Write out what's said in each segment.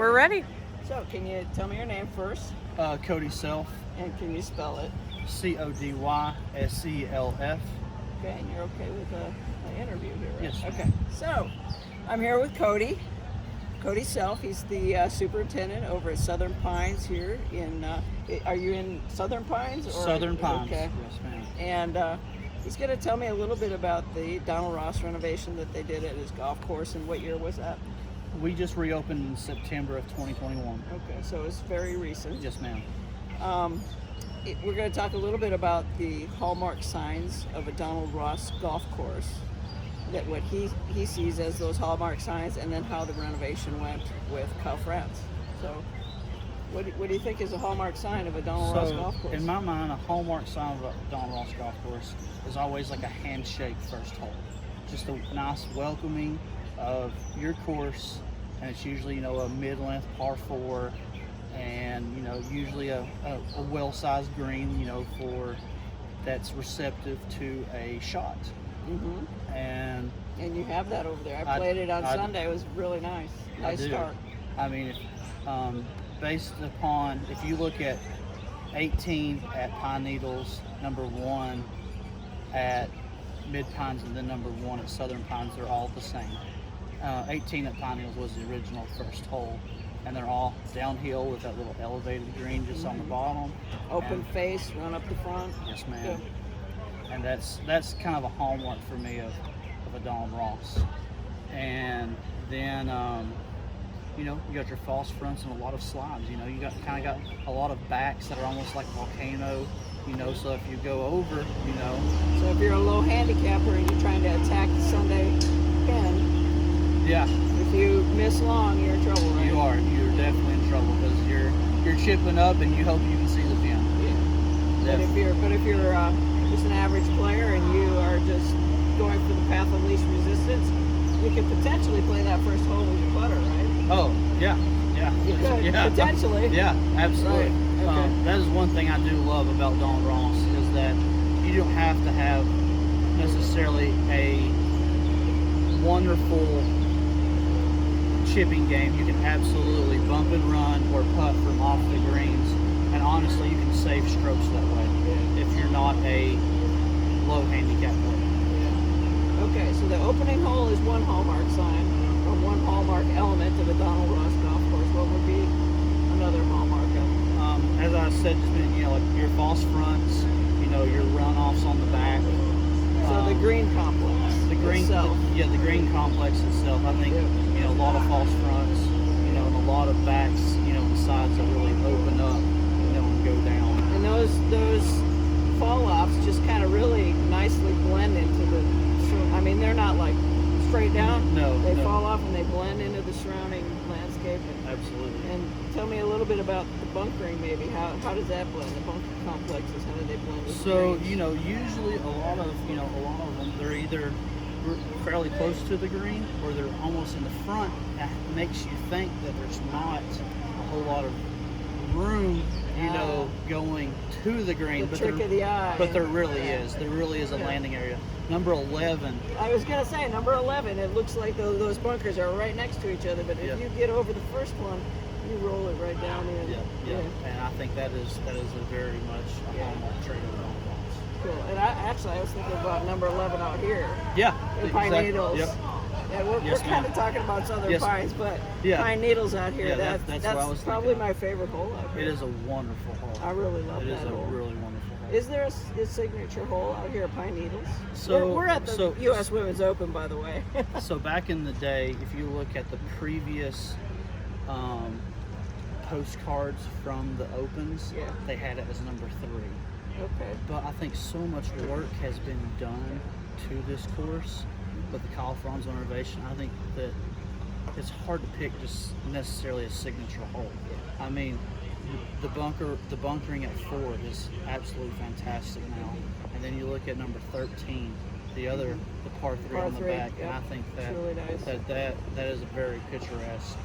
we're ready. So, can you tell me your name first? Cody Self. And can you spell it? CODYSELF. Okay, and you're okay with an interview here, right? Yes. Okay, so I'm here with Cody. Cody Self, he's the superintendent over at Southern Pines here in, are you in Southern Pines? Or, Southern Pines, okay. Yes, ma'am. And he's going to tell me a little bit about the Donald Ross renovation that they did at his golf course, and what year was that? We just reopened in September of 2021. Okay, so it's very recent. Yes, ma'am. We're going to talk a little bit about the hallmark signs of a Donald Ross golf course, that what he sees as those hallmark signs, and then how the renovation went with Kyle France. So what do you think is a hallmark sign of a Donald Ross golf course? In my mind, a hallmark sign of a Donald Ross golf course is always like a handshake first hole. Just a nice welcoming of your course, and it's usually, a mid-length par 4, and usually a well-sized green, for that's receptive to a shot. Mm-hmm. And you have that over there. I played it on Sunday. It was really nice. Nice start. I mean, based upon, if you look at 18 at Pine Needles, number 1 at Mid Pines, and then number 1 at Southern Pines, they're all the same. 18 at Pine Needles was the original first hole, and they're all downhill with that little elevated green just on the bottom. Open face, run up the front. Yes, ma'am. Yeah. And that's kind of a hallmark for me of a Donald Ross. And then you got your false fronts and a lot of slides. You got a lot of backs that are almost like a volcano. So if you go over, So if you're a low handicapper and you're trying to attack the Sunday pin, yeah, if you miss long, you're in trouble, right? You're definitely in trouble, because you're chipping up and you hope you can see the pin. Yeah. But if you're just an average player and you are just going for the path of least resistance, you could potentially play that first hole with your putter, right? Oh, yeah. You could, yeah. potentially. Yeah, absolutely. Right. Okay. That is one thing I do love about Donald Ross, is that you don't have to have necessarily a wonderful chipping game. You can absolutely bump and run or putt from off the greens, and honestly, you can save strokes that way if you're not a low handicap player. Yeah. Okay, so the opening hole is one hallmark sign, or one hallmark element of a Donald Ross golf course. What would be another hallmark element? As I said, like your false fronts, your runoffs on the back. So the green complex. The green itself. The green complex itself. I think a lot of false fronts, and a lot of backs, the sides that really open up, and go down. And those fall offs just kind of really nicely blend into the. I mean, they're not like straight down. No. They fall off and they blend into the surrounding landscape. Absolutely. And tell me a little bit about the bunkering, maybe. How does that blend? The bunker complexes, how do they blend with the greens? Usually a lot of them, they're either fairly close to the green, or they're almost in the front. That makes you think that there's not a whole lot of room, going to the green. The trick of the eye. But there really is. There really is a landing area. Number 11. I was going to say, number 11, it looks like those bunkers are right next to each other, but if you get over the first one, you roll it right down in. Yeah. And I think that is a very much a hallmark trait of Donald Ross. Cool. And I was thinking about number 11 out here. Yeah. In Pine Needles. Yep. Yeah, we're kind of talking about Southern Pines, but Pine Needles out here, that's what I was probably my favorite hole out here. It is a wonderful hole. I really love that hole. It is a really wonderful hole. Is there a signature hole out here at Pine Needles? So we're at the U.S. Women's Open, by the way. So back in the day, if you look at the previous postcards from the Opens, they had it as number 3. Okay. But I think so much work has been done to this course with the Kyle France renovation. I think that it's hard to pick just necessarily a signature hole. I mean, the bunkering at 4 is absolutely fantastic now. And then you look at number 13, the par 3 on the back, and I think that really nice. that is a very picturesque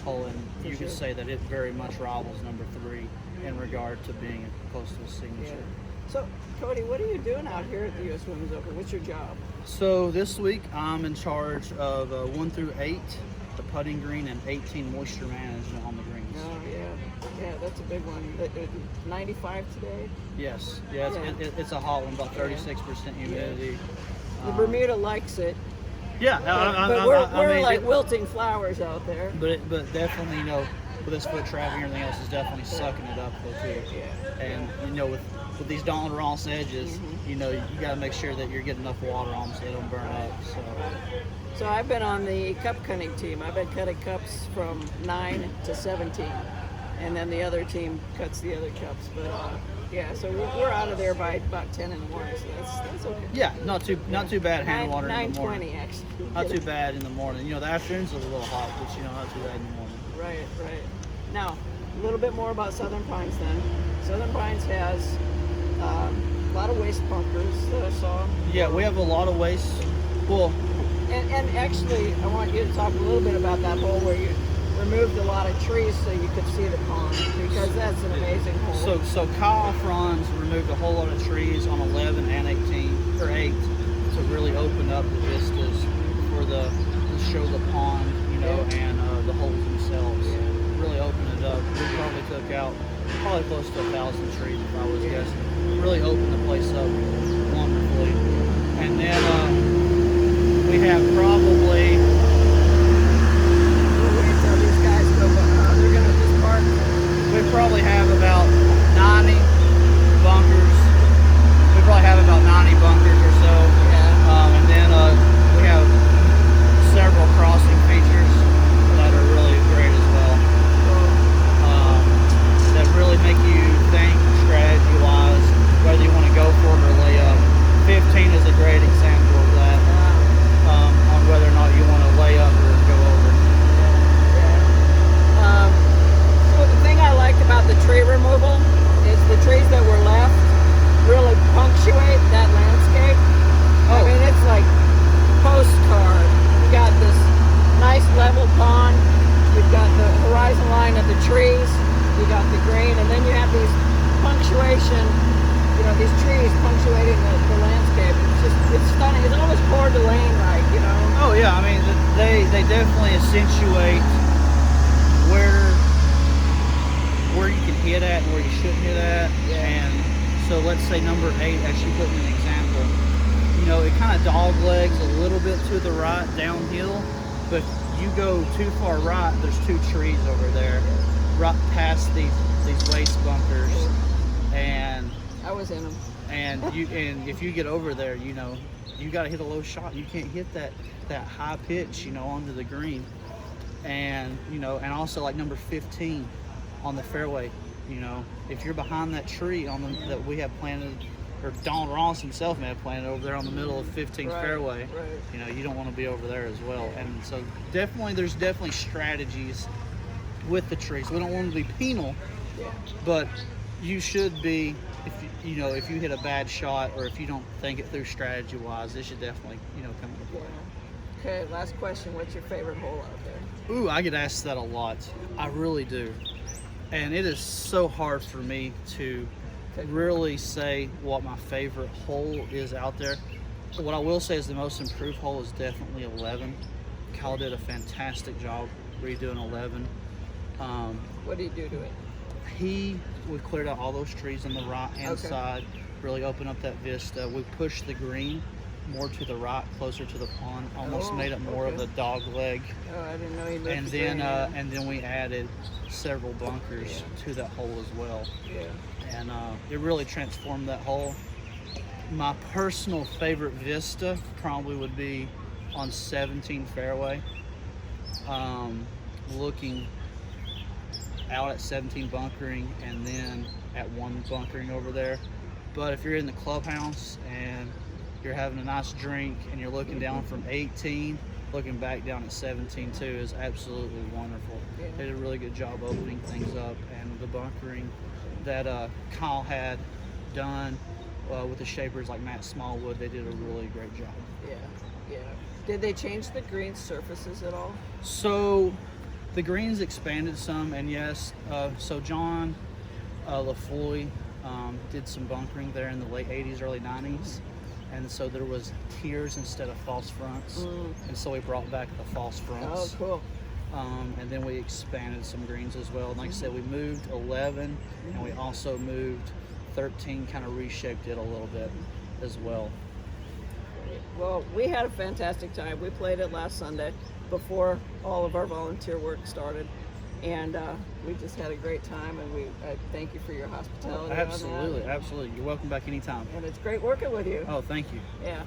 hole, and you could say that it very much rivals number 3 in regard to being close to a signature. Yeah. So, Cody, what are you doing out here at the U.S. Women's Open? What's your job? So this week I'm in charge of 1 through 8 the putting green, and 18 moisture management on the greens. Oh yeah, that's a big one. 95 today. Yes, it's a hot one, about 36% humidity. The Bermuda likes it. Yeah, but we're like wilting flowers out there. But definitely, you know, with this foot traffic and everything else, is definitely sucking it up though too. Yeah. And you know, with these Donald Ross edges, you know, you got to make sure that you're getting enough water on them so they don't burn up. So I've been on the cup cutting team. I've been cutting cups from 9 to 17, and then the other team cuts the other cups. But yeah, so we're out of there by about 10 in the morning. So that's okay. Yeah, not too bad hand water in the morning. 9:20 actually. Not too bad in the morning. You know, the afternoons are a little hot, but you know, not too bad in the morning. Right. Now, a little bit more about Southern Pines then. Southern Pines has a lot of waste bunkers that I saw. Yeah, we have a lot of waste. Well, and actually, I want you to talk a little bit about that hole where you removed a lot of trees so you could see the pond, because that's an amazing hole. So Kyle Franz removed a whole lot of trees on 11 and 18 or 8 to really open up the vistas for to show the pond, you know, and the holes themselves. Really open it up. We probably took out close to 1,000 trees if I was guessing. Really opened the place up wonderfully. And then we have probably, we probably have about 90 bunkers. We probably have about 90 bunkers or so. And then we have several crossing features that are really great as well. That really make you think strategy-wise, whether you want to go for it or lay up. 15 is a great example of that, on whether or not you want to lay up or go over. So the thing I liked about the tree removal is the trees that were left really punctuate that landscape. I mean, it's like postcard. We got this nice level pond. We've got the horizon line of the trees. We got the green, and then you have these punctuation. You know, these trees punctuating the landscape. It's stunning. It's almost Coeur d'Alene, like, you know. Oh yeah, I mean they definitely accentuate where you can hit at and where you shouldn't hit at. And so let's say number 8, actually putting an example, you know, it kind of dog legs a little bit to the right downhill, but you go too far right, there's 2 trees over there right past these waste bunkers, and I was in them. and if you get over there, you know, you got to hit a low shot. You can't hit that high pitch, you know, onto the green. And you know, and also like number 15 on the fairway, you know, if you're behind that tree that we have planted, or Donald Ross himself may have planted over there on the middle of 15th fairway, you know, you don't want to be over there as well. And so there's definitely strategies with the trees. We don't want to be penal, but you should be, if you hit a bad shot or if you don't think it through strategy wise, this should definitely, you know, come into play. Okay, last question. What's your favorite hole out there? Ooh, I get asked that a lot. I really do. And it is so hard for me to really say what my favorite hole is out there. What I will say is the most improved hole is definitely 11. Kyle did a fantastic job redoing 11. What do you do to it? We cleared out all those trees on the right-hand side, really opened up that vista. We pushed the green more to the right, closer to the pond, almost made it more of a dog leg. Oh, I didn't know you moved And the then, green, and then we added several bunkers to that hole as well. And it really transformed that hole. My personal favorite vista probably would be on 17 fairway, looking out at 17 bunkering and then at 1 bunkering over there. But if you're in the clubhouse and you're having a nice drink and you're looking down from 18, looking back down at 17 too is absolutely wonderful. They did a really good job opening things up, and the bunkering that Kyle had done with the shapers like Matt Smallwood, they did a really great job. Did they change the green surfaces at all? So the greens expanded some, and yes, so John LaFoy did some bunkering there in the late 80s, early 90s. And so there was tiers instead of false fronts. And so we brought back the false fronts. Oh, cool. And then we expanded some greens as well. And like I said, we moved 11, and we also moved 13, kind of reshaped it a little bit as well. Well, we had a fantastic time. We played it last Sunday before all of our volunteer work started, and we just had a great time. And I thank you for your hospitality. Absolutely, on that. absolutely. You're welcome back anytime. And it's great working with you. Oh, thank you. Yeah.